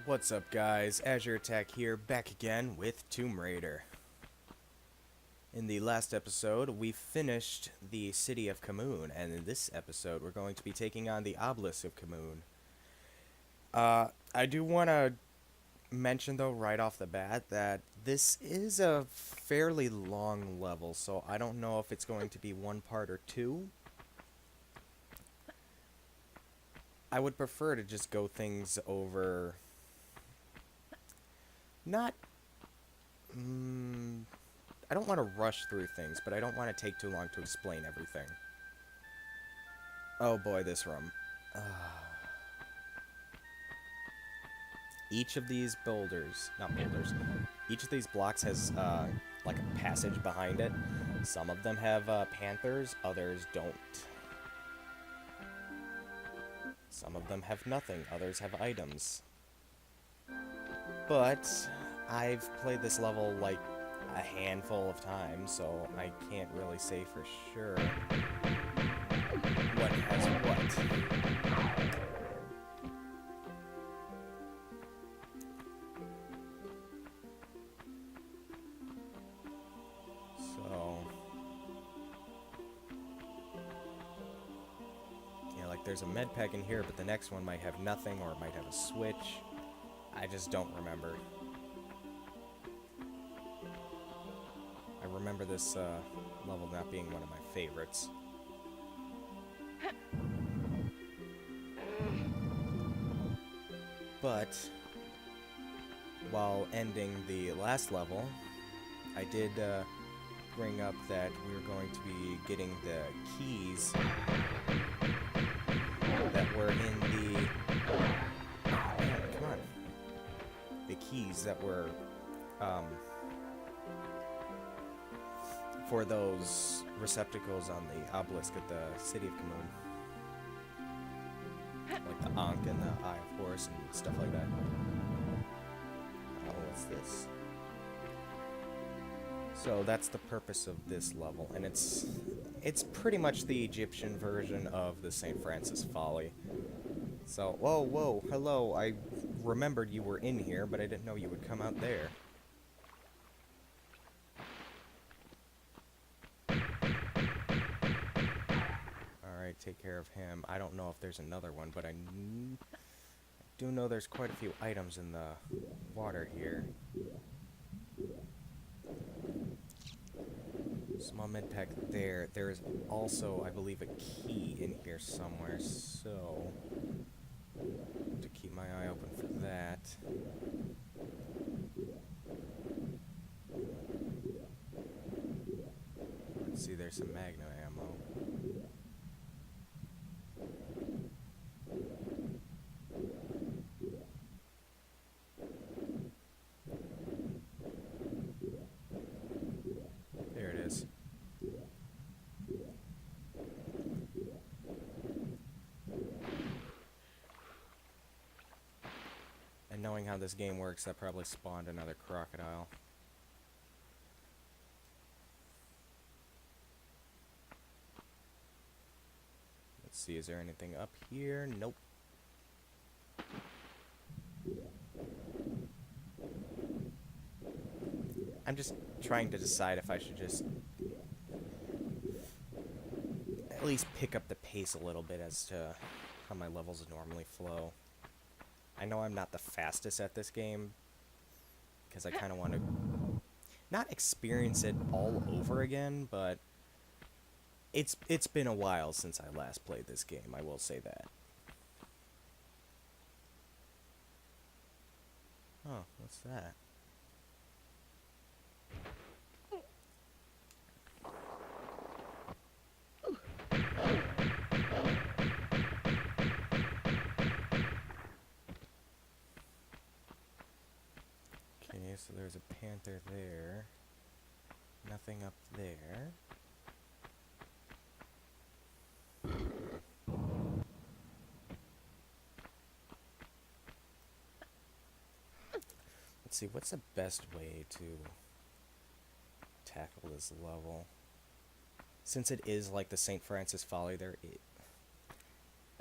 What's up, guys? Azure Attack here, back again with Tomb Raider. In the last episode, we finished the city of Khamoon, and in this episode, we're going to be taking on the Obelisk of Khamoon. I do want to mention, though, right off the bat, that this is a fairly long level, so I don't know if it's going to be one part or two. I would prefer to just go things over. Not I don't want to rush through things, but I don't want to take too long to explain everything. Oh boy, this room. Each of these boulders, not boulders, each of these blocks has, like a passage behind it. Some of them have, panthers, others don't. Some of them have nothing, others have items. But I've played this level, like, a handful of times, so I can't really say for sure what has what. So, yeah, like there's a med pack in here, but the next one might have nothing, or it might have a switch. I just don't remember. I remember this level not being one of my favorites. But while ending the last level, I did bring up that we were going to be getting the keys that were in the... Oh, man, come on. The keys that were for those receptacles on the obelisk at the city of Khamoon. Like the Ankh and the Eye of Horus and stuff like that. Oh, what's this? So that's the purpose of this level, and it's pretty much the Egyptian version of the St. Francis Folly. So, whoa, hello, I remembered you were in here, but I didn't know you would come out there. Alright, take care of him. I don't know if there's another one, but I do know there's quite a few items in the water here. Small med pack there. There is also, I believe, a key in here somewhere, so to keep my eye open for that. Let's see, there's some magnum ammo. There it is. And knowing how this game works, that probably spawned another crocodile. Let's see, is there anything up here? Nope. I'm just trying to decide if I should just at least pick up the pace a little bit as to how my levels normally flow. I know I'm not the fastest at this game, because I kind of want to not experience it all over again, but it's been a while since I last played this game, I will say that. Oh, what's that? Okay, so there's a panther there. Nothing up there. Let's see, what's the best way to tackle this level? Since it is like the St. Francis Folly,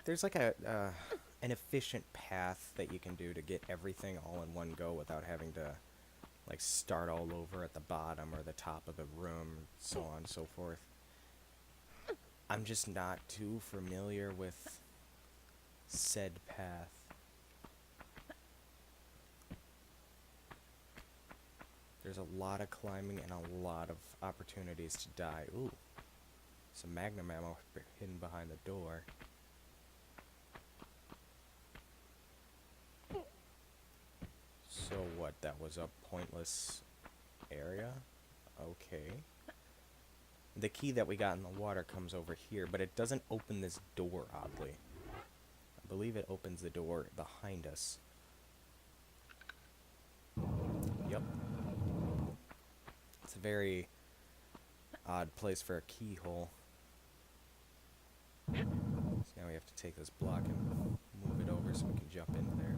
there's like a an efficient path that you can do to get everything all in one go without having to like start all over at the bottom or the top of the room, so on and so forth. I'm just not too familiar with said path. There's a lot of climbing and a lot of opportunities to die. Ooh, some magnum ammo hidden behind the door. So what, that was a pointless area? Okay. The key that we got in the water comes over here, but it doesn't open this door, oddly. I believe it opens the door behind us. Yep. It's a very odd place for a keyhole. So now we have to take this block and move it over so we can jump into there.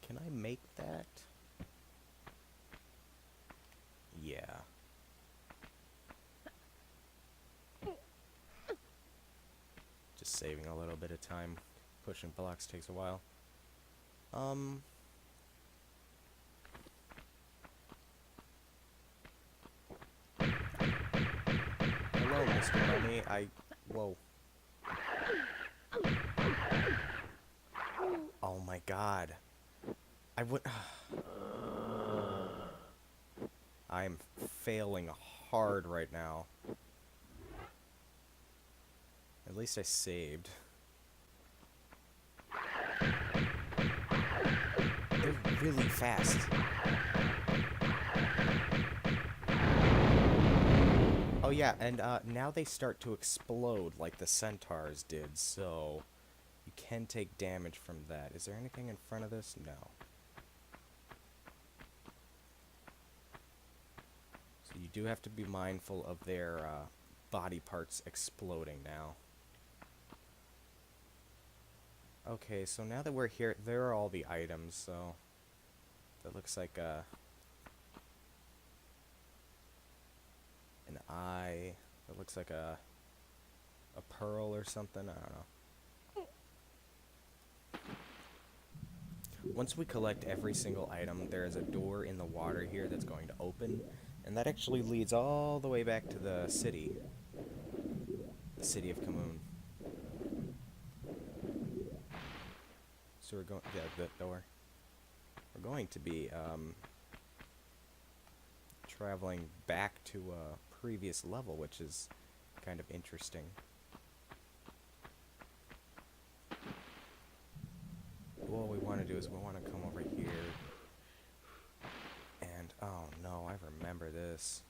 Can I make that? Yeah. Just saving a little bit of time. Pushing blocks takes a while. Hello, Mr. Mummy. Whoa. Oh my god. I am failing hard right now. At least I saved. They're really fast. Oh yeah, and now they start to explode like the centaurs did, so you can take damage from that. Is there anything in front of this? No. So you do have to be mindful of their body parts exploding now. Okay, so now that we're here, there are all the items, so that looks like an eye. That looks like a pearl or something. I don't know. Once we collect every single item, there is a door in the water here that's going to open, and that actually leads all the way back to the city of Khamoon. So we're going, yeah, the door. We're going to be traveling back to a previous level, which is kind of interesting. What we want to do is we want to come over here and, oh no, I remember this.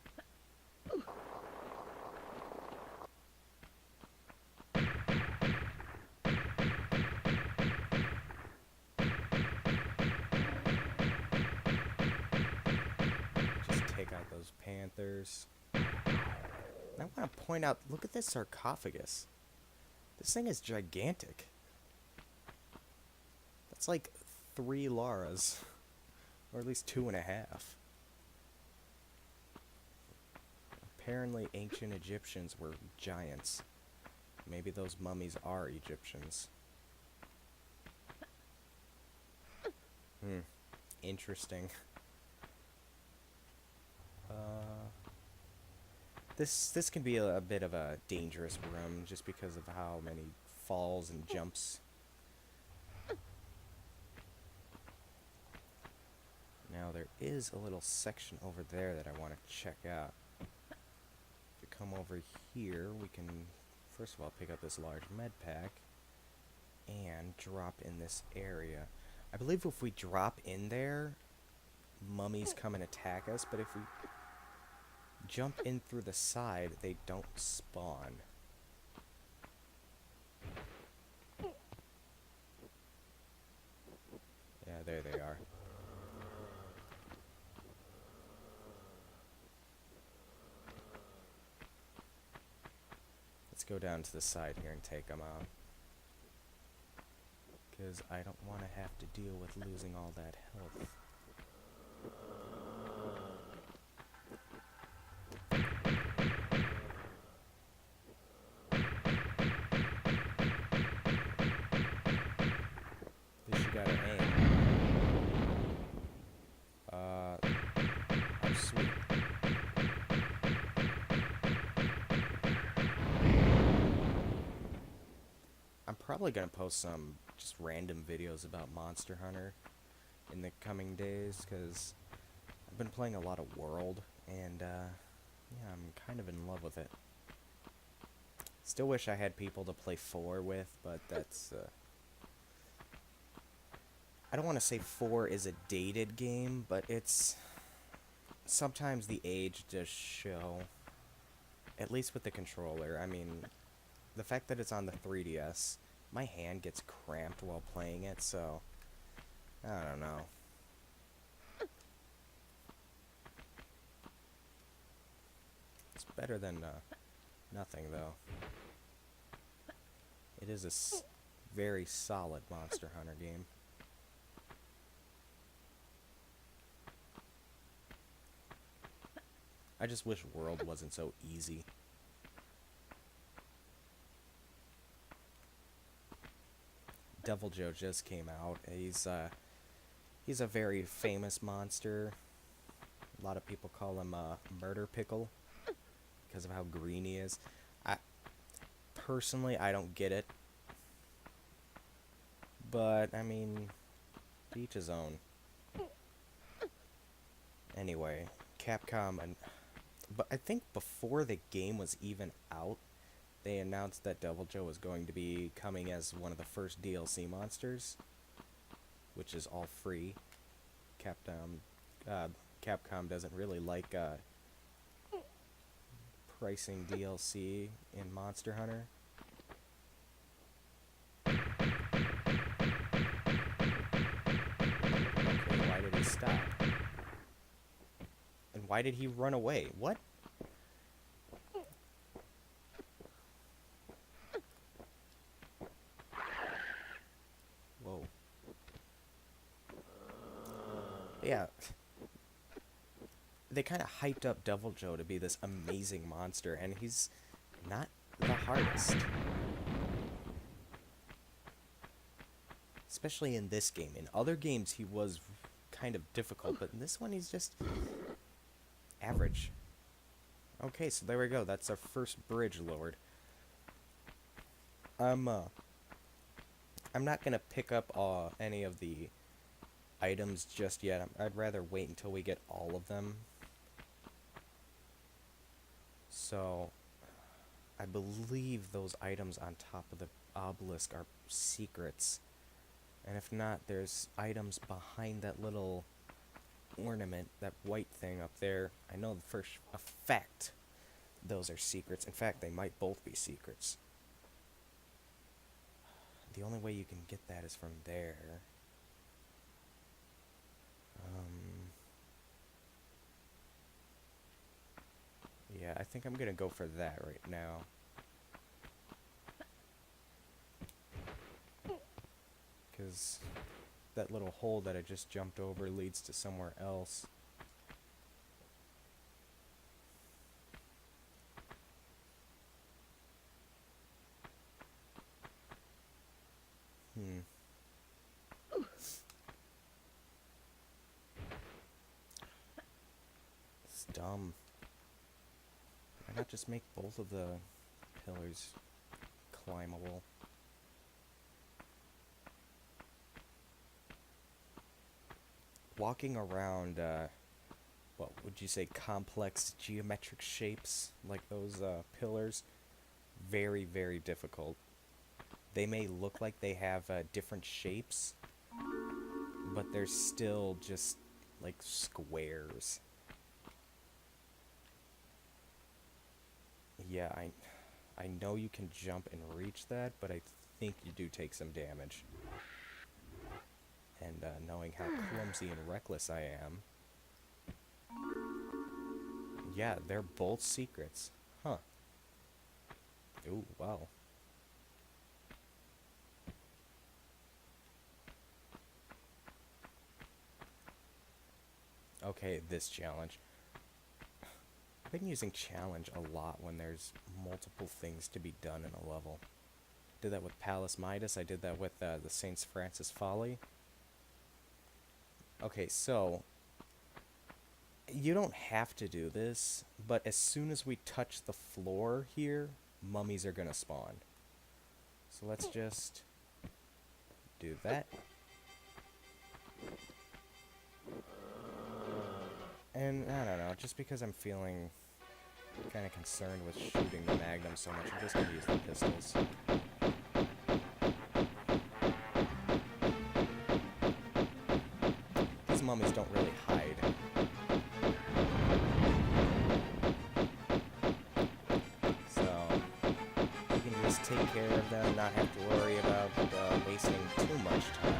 Just take out those panthers. And I want to point out, look at this sarcophagus. This thing is gigantic. That's like 3 Laras. Or at least 2.5. Apparently ancient Egyptians were giants. Maybe those mummies are Egyptians. Interesting. This can be a bit of a dangerous room just because of how many falls and jumps. Now there is a little section over there that I want to check out. If we come over here, we can first of all pick up this large med pack and drop in this area. I believe if we drop in there, mummies come and attack us, but if we jump in through the side, they don't spawn. Yeah, there they are. Let's go down to the side here and take them out. Because I don't want to have to deal with losing all that health. sweet. I'm probably gonna post some just random videos about Monster Hunter in the coming days, because I've been playing a lot of World, and yeah, I'm kind of in love with it. Still wish I had people to play 4 with, but that's, I don't want to say 4 is a dated game, but it's, sometimes the age does show, at least with the controller. I mean, the fact that it's on the 3DS, my hand gets cramped while playing it, so, I don't know. It's better than, nothing, though. It is a very solid Monster Hunter game. I just wish World wasn't so easy. Devil Joe just came out. He's a very famous monster. A lot of people call him Murder Pickle because of how green he is. Personally, I don't get it. But, I mean, to each his own. Anyway, Capcom, but I think before the game was even out, they announced that Devil Joe was going to be coming as one of the first DLC monsters, which is all free. Capcom doesn't really like pricing DLC in Monster Hunter. Okay, why did he stop? And why did he run away? What? Whoa. Yeah. They kind of hyped up Devil Joe to be this amazing monster, and he's not the hardest. Especially in this game. In other games, he was kind of difficult, but in this one, he's just average. Okay, so there we go. That's our first bridge lowered. I'm not gonna pick up any of the items just yet. I'd rather wait until we get all of them. So, I believe those items on top of the obelisk are secrets. And if not, there's items behind that little ornament, that white thing up there. I know for a fact those are secrets. In fact, they might both be secrets. The only way you can get that is from there. Yeah, I think I'm gonna go for that right now. Because that little hole that I just jumped over leads to somewhere else. It's dumb. Why not just make both of the pillars climbable? Walking around, what would you say, complex geometric shapes like those pillars, very, very difficult. They may look like they have different shapes, but they're still just like squares. Yeah, I know you can jump and reach that, but I think you do take some damage. And knowing how clumsy and reckless I am, yeah, they're both secrets. Huh. Ooh, wow. Okay, this challenge. I've been using challenge a lot when there's multiple things to be done in a level. Did that with Palace Midas, I did that with the Saint Francis Folly. Okay, so You don't have to do this, but as soon as we touch the floor here, mummies are gonna spawn. So let's just do that. And I don't know, just because I'm feeling kind of concerned with shooting the magnum so much, I'm just gonna use the pistols. These mummies don't really hide. So you can just take care of them, not have to worry about wasting too much time.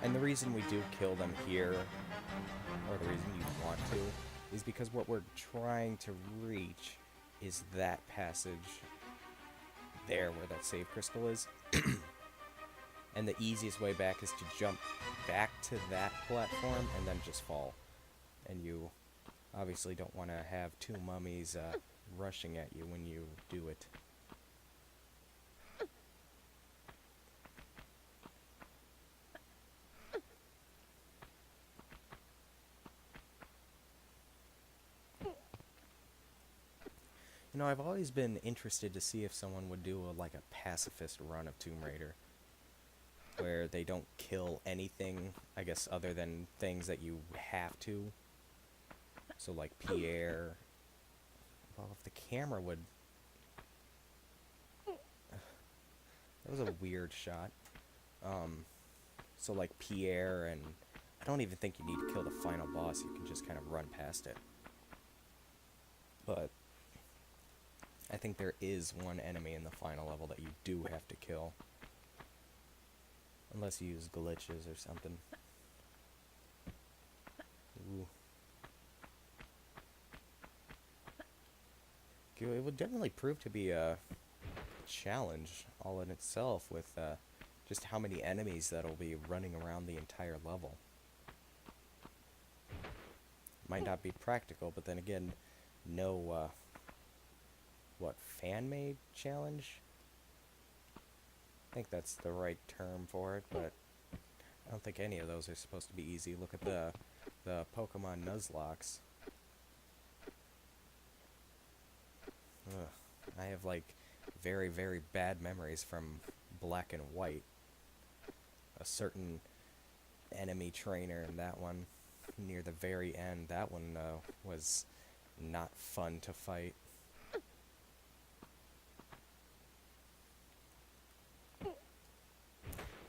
And the reason we do kill them here, or the reason you want to, is because what we're trying to reach is that passage there where that save crystal is. And the easiest way back is to jump back to that platform and then just fall. And you obviously don't want to have two mummies rushing at you when you do it. You know, I've always been interested to see if someone would do like a pacifist run of Tomb Raider, where they don't kill anything, I guess, other than things that you have to. So like Pierre. Well, if the camera would... That was a weird shot. So like Pierre, and I don't even think you need to kill the final boss, you can just kind of run past it. But I think there is one enemy in the final level that you do have to kill. Unless you use glitches or something. Ooh. It would definitely prove to be a challenge all in itself with just how many enemies that'll be running around the entire level. Might not be practical, but then again, no, fan-made challenge? I think that's the right term for it, but I don't think any of those are supposed to be easy. Look at the Pokemon Nuzlocke. Ugh. I have, like, very, very bad memories from Black and White. A certain enemy trainer in that one, near the very end, that one was not fun to fight.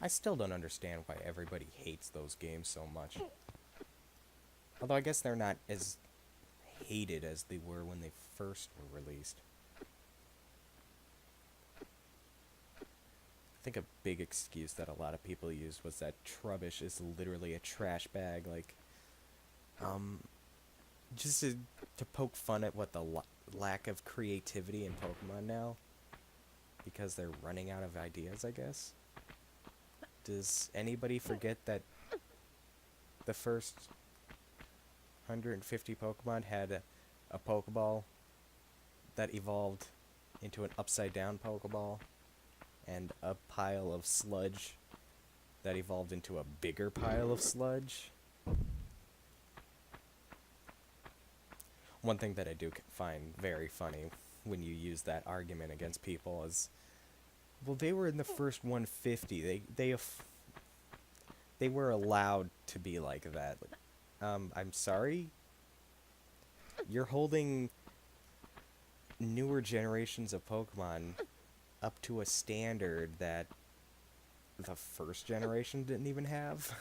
I still don't understand why everybody hates those games so much. Although I guess they're not as hated as they were when they first were released. I think a big excuse that a lot of people used was that Trubbish is literally a trash bag, like, just to poke fun at what the lack of creativity in Pokemon now, because they're running out of ideas, I guess. Does anybody forget that the first 150 Pokemon had a Pokeball that evolved into an upside-down Pokeball, and a pile of sludge that evolved into a bigger pile of sludge? One thing that I do find very funny when you use that argument against people is, well, they were in the first 150. They were allowed to be like that. I'm sorry? You're holding newer generations of Pokemon up to a standard that the first generation didn't even have.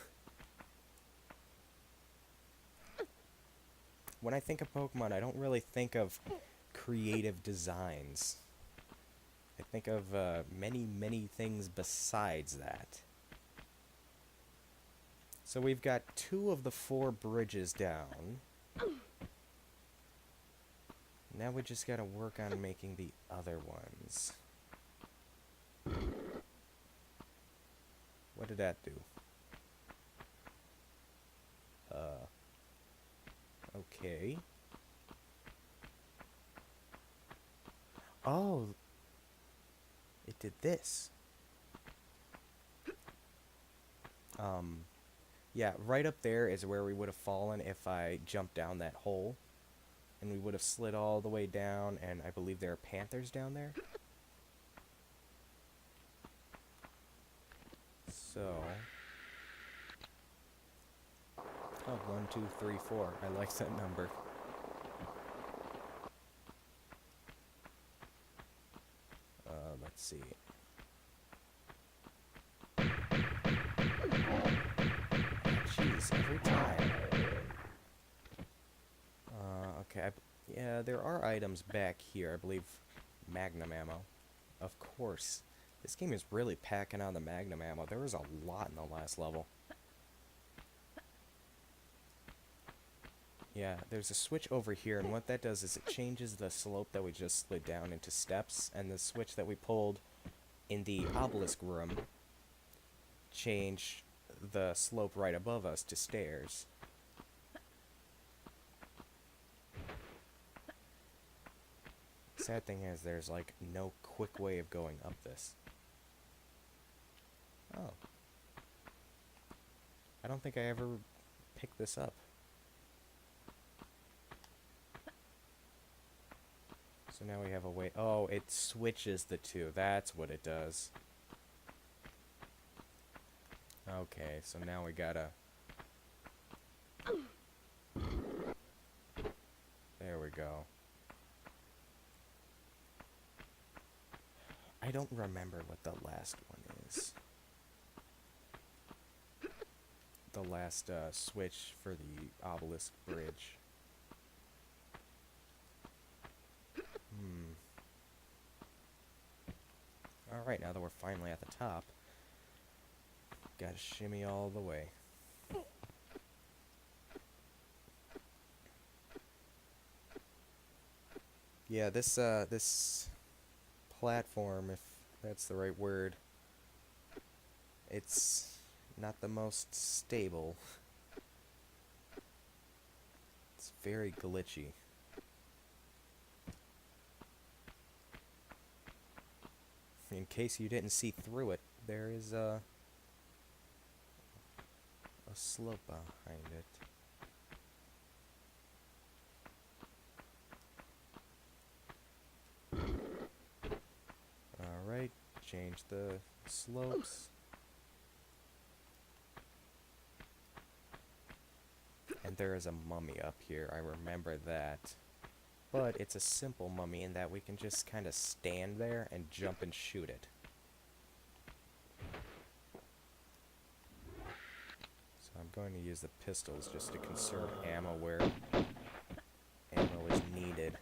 When I think of Pokemon, I don't really think of creative designs. I think of many, many things besides that. So we've got 2 of the 4 bridges down. Now we just gotta work on making the other ones. What did that do? Okay. Oh, it did this. Yeah, right up there is where we would have fallen if I jumped down that hole. And we would have slid all the way down, and I believe there are panthers down there. So... Oh, 1, 2, 3, 4. I like that number. Let's see. Jeez, every time. Okay. Yeah, there are items back here. I believe magnum ammo. Of course. This game is really packing on the magnum ammo. There was a lot in the last level. Yeah, there's a switch over here, and what that does is it changes the slope that we just slid down into steps, and the switch that we pulled in the obelisk room changed the slope right above us to stairs. Sad thing is, there's like no quick way of going up this. Oh. I don't think I ever picked this up. So now we have a way... Oh, it switches the two. That's what it does. Okay, so now we gotta... There we go. I don't remember what the last one is. The last switch for the obelisk bridge. Alright, now that we're finally at the top, gotta shimmy all the way. Yeah, this platform, if that's the right word, it's not the most stable. It's very glitchy. In case you didn't see through it, there is a slope behind it. Alright, change the slopes. And there is a mummy up here, I remember that. But it's a simple mummy in that we can just kind of stand there and jump and shoot it. So I'm going to use the pistols just to conserve ammo where ammo is needed.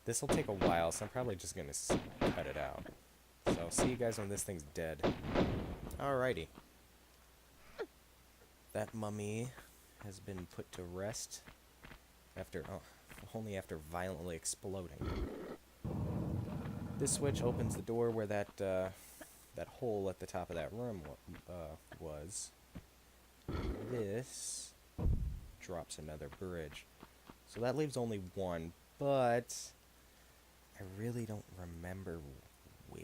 This will take a while, so I'm probably just going to cut it out. So see you guys when this thing's dead. Alrighty. That mummy has been put to rest after only after violently exploding. This switch opens the door where that hole at the top of that room was. This drops another bridge. So that leaves only one, but I really don't remember where.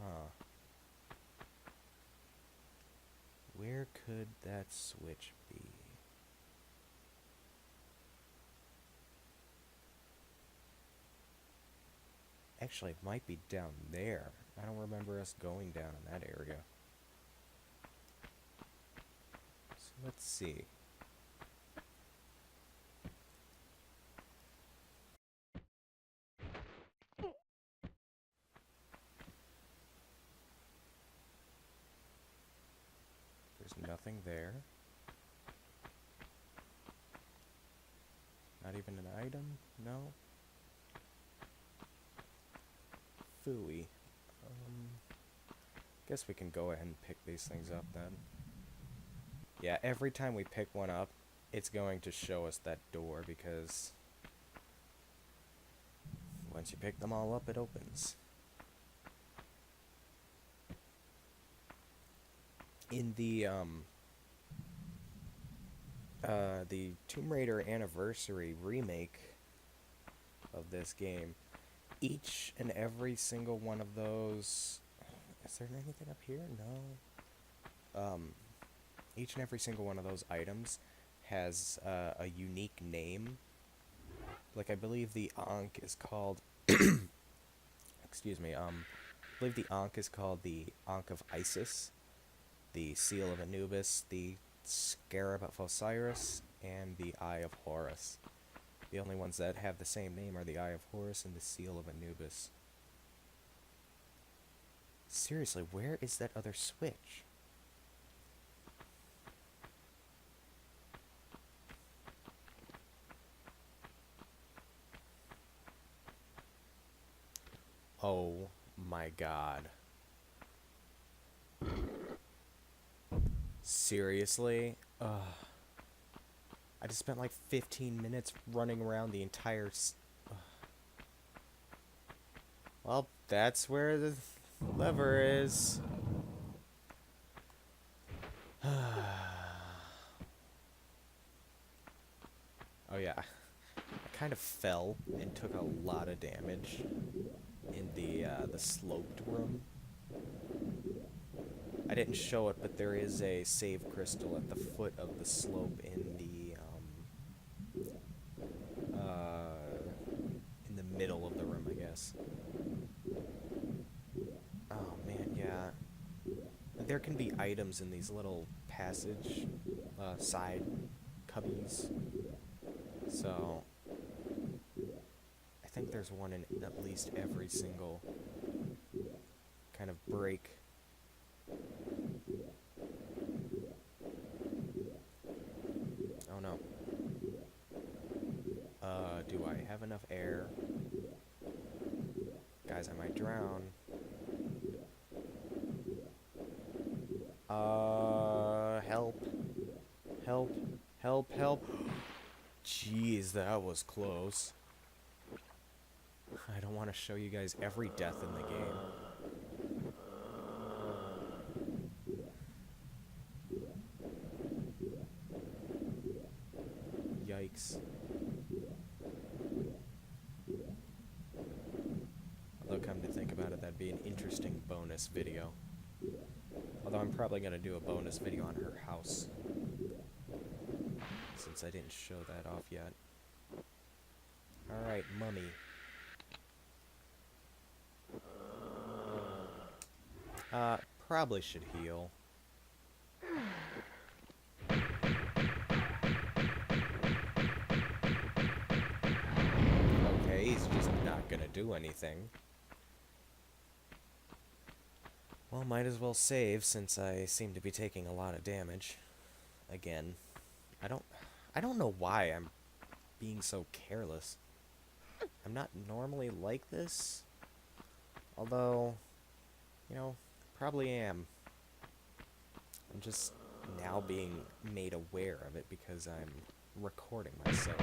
Huh. Where could that switch be? Actually, it might be down there. I don't remember us going down in that area. So let's see. There's nothing there. Not even an item? No? Phooey. Guess we can go ahead and pick these things up then. Yeah, every time we pick one up, it's going to show us that door because once you pick them all up, it opens. In the Tomb Raider Anniversary remake of this game, each and every single one of those Is there anything up here? No. Each and every single one of those items has a unique name. Like, I believe the Ankh is called... excuse me, I believe the Ankh is called the Ankh of Isis, the Seal of Anubis, the Scarab of Osiris, and the Eye of Horus. The only ones that have the same name are the Eye of Horus and the Seal of Anubis. Seriously, where is that other switch? Oh my god. Seriously? Ugh. I just spent like 15 minutes running around the entire... Well, that's where the lever is. Oh yeah. I kind of fell and took a lot of damage in the sloped room. I didn't show it, but there is a save crystal at the foot of the slope in the middle of the room, I guess. Oh man, yeah. There can be items in these little passage, side cubbies. So, I think there's one in at least every single kind of break. Oh no. Do I have enough air? Guys, I might drown. Help. Help. Help, help. Jeez, that was close. I don't want to show you guys every death in the game. Yikes. Although, come to think about it, that'd be an interesting bonus video. Although I'm probably going to do a bonus video on her house, since I didn't show that off yet. Alright, mummy. Probably should heal. Okay, he's just not gonna do anything. Well, might as well save, since I seem to be taking a lot of damage. Again. I don't know why I'm being so careless. I'm not normally like this. Although, you know, probably am. I'm just now being made aware of it because I'm recording myself.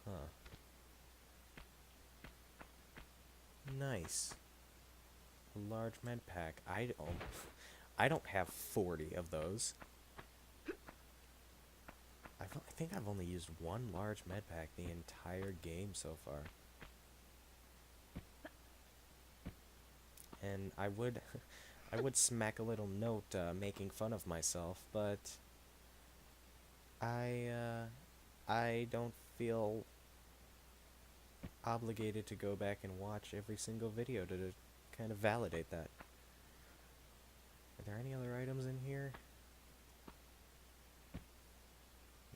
Huh. Nice. A large med pack. I don't have 40 of those. I think I've only used one large med pack the entire game so far. And I would smack a little note making fun of myself, but I don't feel obligated to go back and watch every single video to kind of validate that. Are there any other items in here?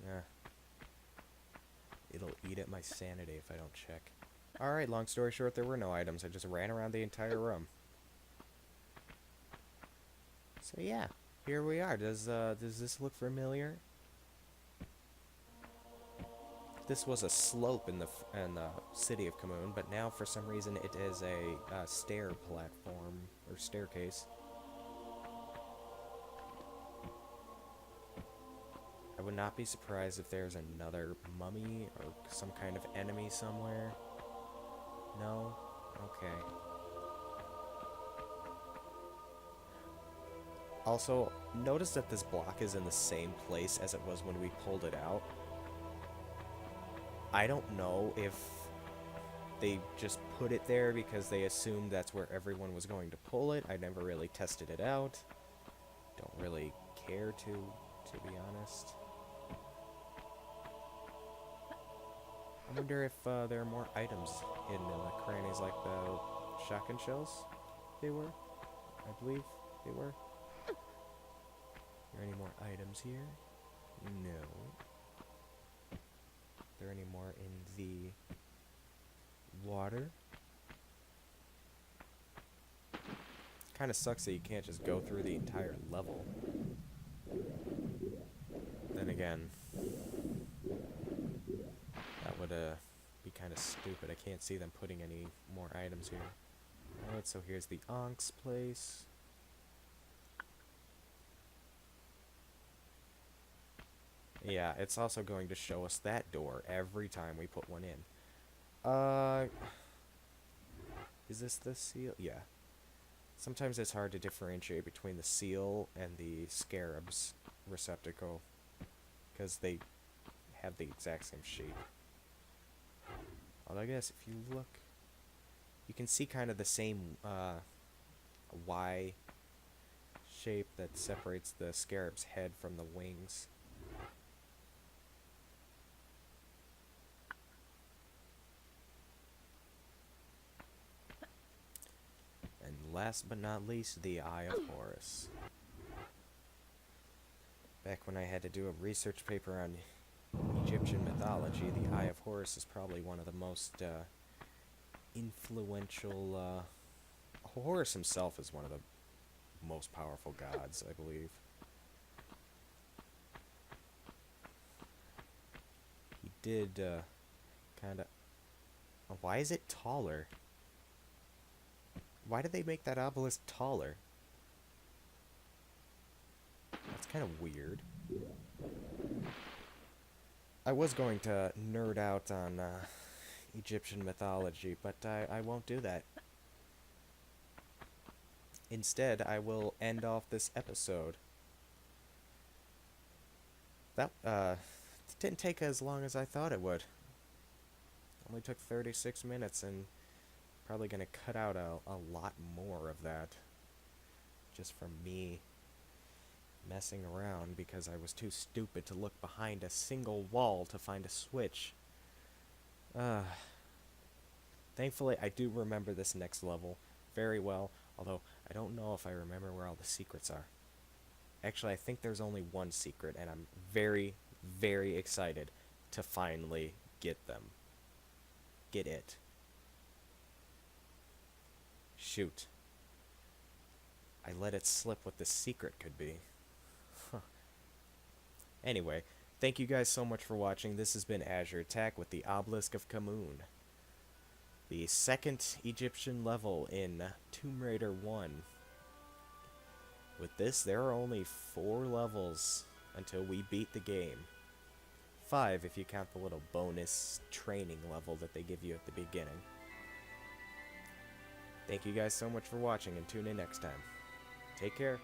Nah. It'll eat at my sanity if I don't check. Alright, long story short, there were no items. I just ran around the entire room. So yeah, here we are. Does this look familiar? This was a slope in the city of Khamoon, but now for some reason it is a stair platform or staircase. I would not be surprised if there's another mummy or some kind of enemy somewhere. No? Okay. Also, notice that this block is in the same place as it was when we pulled it out. I don't know if they just put it there because they assumed that's where everyone was going to pull it. I never really tested it out. Don't really care to be honest. I wonder if there are more items hidden in the crannies like the shotgun shells. They were. I believe they were. Are there any more items here? No. Are there any more in the water? Kind of sucks that you can't just go through the entire level. Then again, that would be kind of stupid. I can't see them putting any more items here. Alright, so here's the Onk's place. Yeah, it's also going to show us that door every time we put one in. Is this the seal? Yeah. Sometimes it's hard to differentiate between the seal and the scarab's receptacle, because they have the exact same shape. Although I guess if you look, you can see kind of the same Y shape that separates the scarab's head from the wings. And last but not least, the Eye of Horus. Back when I had to do a research paper on Egyptian mythology, the Eye of Horus is probably one of the most influential. Horus himself is one of the most powerful gods, I believe. He did kind of. Why is it taller? Why did they make that obelisk taller? That's kind of weird. I was going to nerd out on Egyptian mythology, but I won't do that. Instead, I will end off this episode. That didn't take as long as I thought it would. Only took 36 minutes, and probably gonna cut out a lot more of that just from me messing around because I was too stupid to look behind a single wall to find a switch. Thankfully, I do remember this next level very well, although I don't know if I remember where all the secrets are. Actually, I think there's only one secret, and I'm very, very excited to finally get them. Get it. Shoot. I let it slip what the secret could be. Huh. Anyway, thank you guys so much for watching. This has been Azure Attack with the Obelisk of Khamoon. The second Egyptian level in Tomb Raider 1. With this, there are only 4 levels until we beat the game. 5 if you count the little bonus training level that they give you at the beginning. Thank you guys so much for watching, and tune in next time. Take care.